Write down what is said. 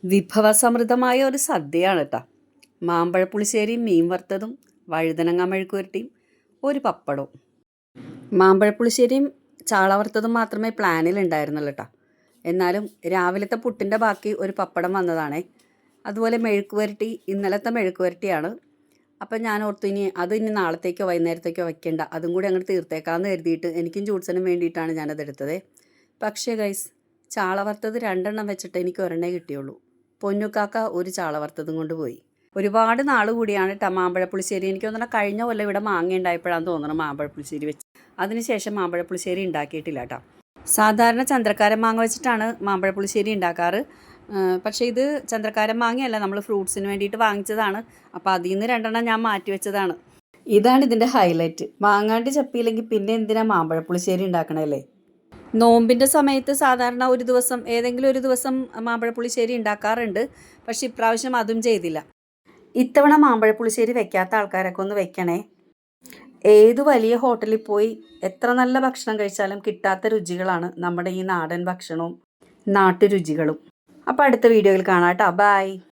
വിഭവസമൃദ്ധമായ ഒരു സദ്യയാണ് കേട്ടോ. മാമ്പഴ പുളിശ്ശേരിയും മീൻ വറുത്തതും വഴുതനങ്ങ മെഴുക്കുവരട്ടിയും ഒരു പപ്പടവും. മാമ്പഴ പുളിശ്ശേരിയും ചാള വറുത്തതും മാത്രമേ പ്ലാനിലുണ്ടായിരുന്നുള്ളൂ കേട്ടോ. എന്നാലും രാവിലത്തെ പുട്ടിൻ്റെ ബാക്കി ഒരു പപ്പടം വന്നതാണേ. അതുപോലെ മെഴുക്കുവരട്ടി ഇന്നലത്തെ മെഴുക്കുവരട്ടിയാണ്. അപ്പം ഞാൻ ഓർത്തു ഇനി നാളത്തേക്കോ വൈകുന്നേരത്തേക്കോ വയ്ക്കേണ്ട, അതും കൂടി അങ്ങോട്ട് തീർത്തേക്കാമെന്ന് കരുതിയിട്ട് എനിക്കും ജൂഡ്സനും വേണ്ടിയിട്ടാണ് ഞാനതെടുത്തത്. പക്ഷേ ഗൈസ്, ചാള വറുത്തത് 2 വെച്ചിട്ട് എനിക്ക് ഒരെണ്ണേ കിട്ടിയുള്ളൂ. പൊന്നുക്കാക്ക ഒരു ചാള വറുത്തതും കൊണ്ട് പോയി. ഒരുപാട് നാൾ കൂടിയാണ് കേട്ടോ മാമ്പഴ പുളിശ്ശേരി. എനിക്ക് തോന്നണം കഴിഞ്ഞ കൊല്ലം ഇവിടെ മാങ്ങ ഉണ്ടായപ്പോഴാണ് തോന്നണം മാമ്പഴ പുളിശ്ശേരി വെച്ച്. അതിനുശേഷം മാമ്പഴ പുളിശ്ശേരി ഉണ്ടാക്കിയിട്ടില്ല കേട്ടോ. സാധാരണ ചന്ദ്രക്കാരൻ മാങ്ങ വെച്ചിട്ടാണ് മാമ്പഴ പുളിശ്ശേരി ഉണ്ടാക്കാറ്. പക്ഷേ ഇത് ചന്ദ്രക്കാരൻ മാങ്ങയല്ല, നമ്മൾ ഫ്രൂട്ട്സിന് വേണ്ടിയിട്ട് വാങ്ങിച്ചതാണ്. അപ്പോൾ അതിൽ നിന്ന് 2 ഞാൻ മാറ്റി വെച്ചതാണ്. ഇതാണ് ഇതിൻ്റെ ഹൈലൈറ്റ്. മാങ്ങാണ്ട് ചപ്പിയില്ലെങ്കിൽ പിന്നെ എന്തിനാ മാമ്പഴ പുളിശ്ശേരി ഉണ്ടാക്കണല്ലേ. നോമ്പിൻ്റെ സമയത്ത് സാധാരണ ഏതെങ്കിലും ഒരു ദിവസം മാമ്പഴ പുളിശ്ശേരി ഉണ്ടാക്കാറുണ്ട്. പക്ഷെ ഇപ്രാവശ്യം അതും ചെയ്തില്ല. ഇത്തവണ മാമ്പഴ പുളിശ്ശേരി വെക്കാത്ത ആൾക്കാരൊക്കെ ഒന്ന് വെക്കണേ. ഏത് വലിയ ഹോട്ടലിൽ പോയി എത്ര നല്ല ഭക്ഷണം കഴിച്ചാലും കിട്ടാത്ത രുചികളാണ് നമ്മുടെ ഈ നാടൻ ഭക്ഷണവും നാട്ടുരുചികളും. അപ്പോൾ അടുത്ത വീഡിയോയിൽ കാണാം കേട്ടോ. ബൈ.